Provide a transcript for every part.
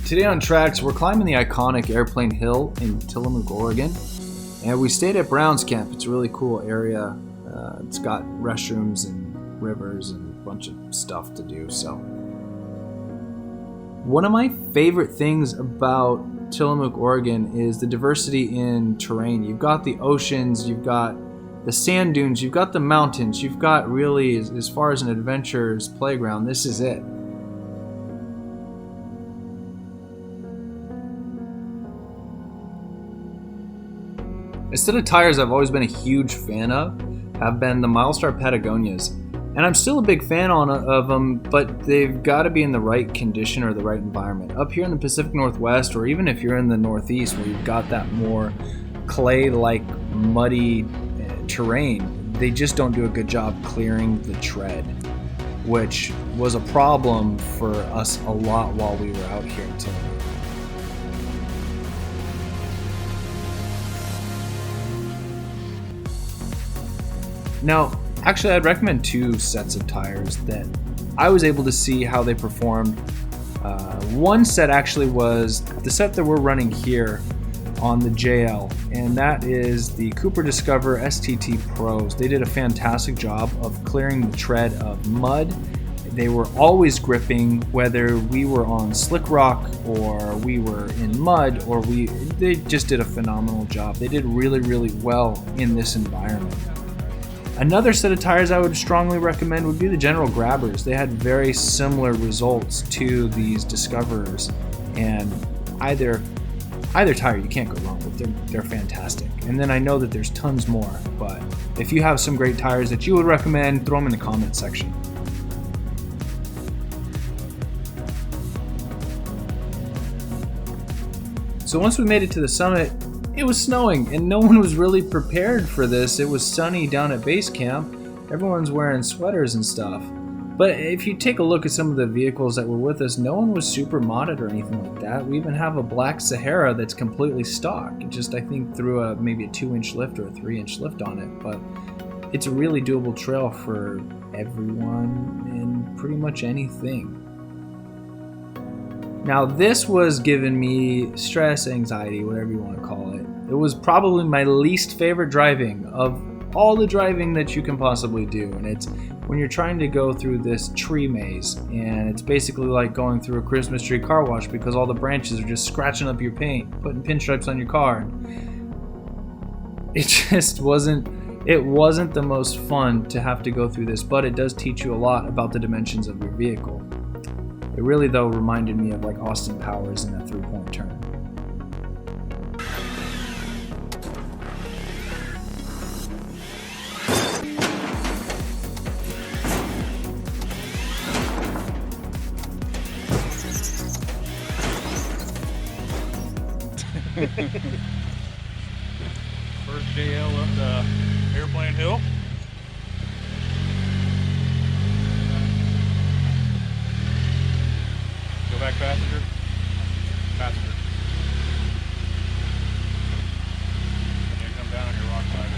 Today on TRACX, we're climbing the iconic Airplane Hill in Tillamook, Oregon, and we stayed at Brown's Camp. It's a really cool area. It's got restrooms and rivers and a bunch of stuff to do. So, one of my favorite things about Tillamook, Oregon is the diversity in terrain. You've got the oceans, you've got the sand dunes, you've got the mountains, you've got really, as far as an adventurer's playground, this is it. A set of tires I've always been a huge fan of have been the Milestar Patagonias. And I'm still a big fan of them, but they've got to be in the right condition or the right environment. Up here in the Pacific Northwest, or even if you're in the Northeast where you've got that more clay-like, muddy terrain, they just don't do a good job clearing the tread, which was a problem for us a lot while we were out here in Tillamook. Now, actually, I'd recommend two sets of tires that I was able to see how they performed. One set actually was the set that we're running here on the JL, and that is the Cooper Discover STT Pros. They did a fantastic job of clearing the tread of mud. They were always gripping, whether we were on slick rock or we were in mud, or they just did a phenomenal job. They did really, really well in this environment. Another set of tires I would strongly recommend would be the General Grabbers. They had very similar results to these Discoverers, and either tire you can't go wrong with. They're fantastic. And then I know that there's tons more, but if you have some great tires that you would recommend, throw them in the comment section. So once we made it to the summit, it was snowing, and no one was really prepared for this. It was sunny down at base camp. Everyone's wearing sweaters and stuff. But if you take a look at some of the vehicles that were with us, no one was super modded or anything like that. We even have a black Sahara that's completely stock. It just, I think, threw maybe a 2-inch lift or a 3-inch lift on it. But it's a really doable trail for everyone and pretty much anything. Now, this was giving me stress, anxiety, whatever you want to call it. It was probably my least favorite driving of all the driving that you can possibly do. And it's when you're trying to go through this tree maze, and it's basically like going through a Christmas tree car wash because all the branches are just scratching up your paint, putting pinstripes on your car. It just wasn't the most fun to have to go through this, but it does teach you a lot about the dimensions of your vehicle. It really, though, reminded me of like Austin Powers in that 3-point turn. First JL up the Airplane Hill. Go back passenger. Passenger. And then come down on your rock side.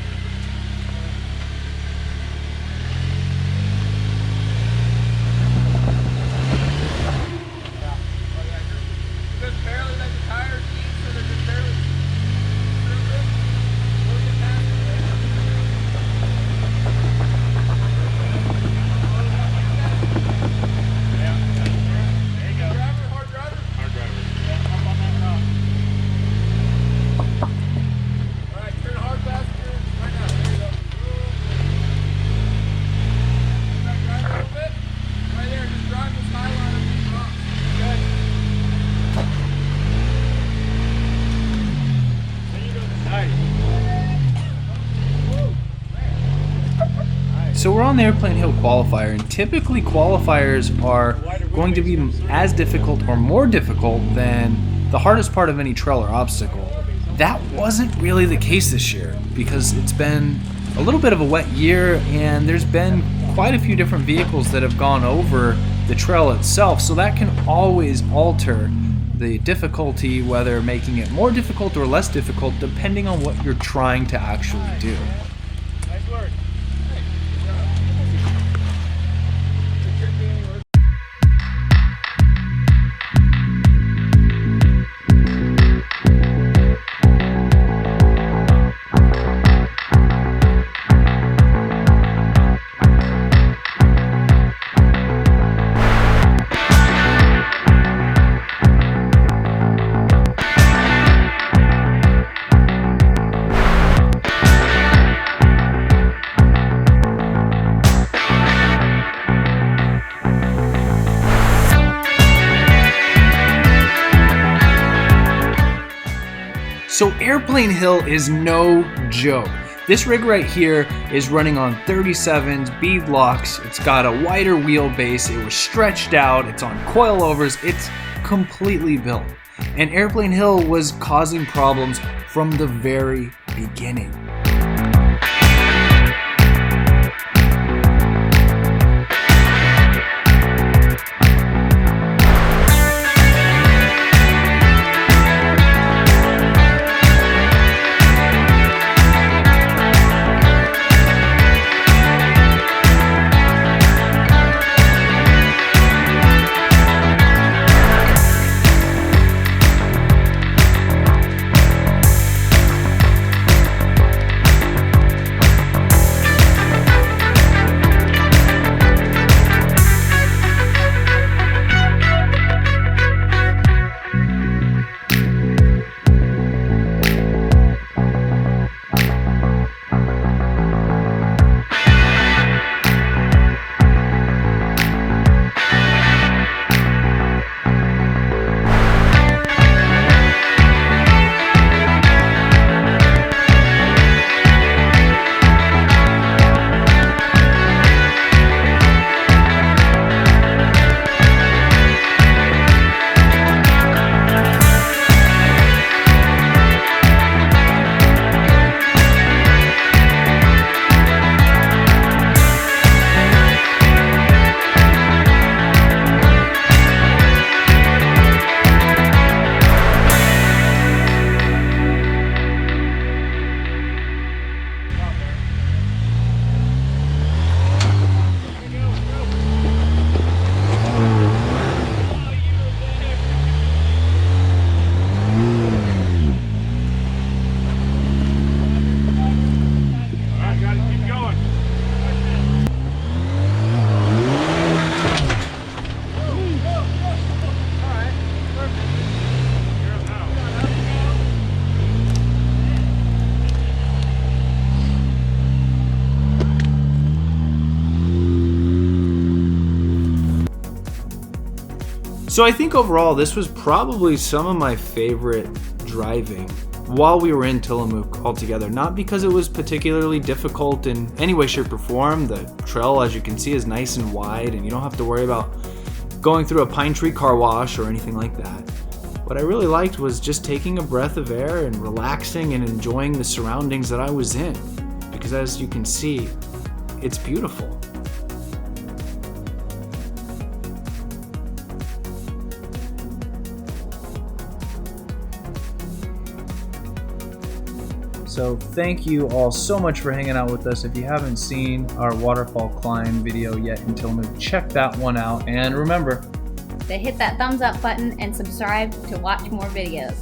Just barely let the tires eat, so they're just barely So we're on the Airplane Hill qualifier, and typically qualifiers are going to be as difficult or more difficult than the hardest part of any trail or obstacle. That wasn't really the case this year because it's been a little bit of a wet year, and there's been quite a few different vehicles that have gone over the trail itself, so that can always alter the difficulty, whether making it more difficult or less difficult depending on what you're trying to actually do. Nice work. So Airplane Hill is no joke. This rig right here is running on 37s, bead locks. It's got a wider wheelbase. It was stretched out. It's on coilovers. It's completely built. And Airplane Hill was causing problems from the very beginning. So I think overall this was probably some of my favorite driving while we were in Tillamook altogether. Not because it was particularly difficult in any way, shape, or form. The trail, as you can see, is nice and wide and you don't have to worry about going through a pine tree car wash or anything like that. What I really liked was just taking a breath of air and relaxing and enjoying the surroundings that I was in. Because as you can see, it's beautiful. So thank you all so much for hanging out with us. If you haven't seen our waterfall climb video yet in Tillamook, check that one out. And remember to hit that thumbs up button and subscribe to watch more videos.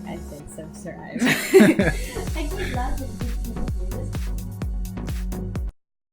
I said subscribe. I just love it.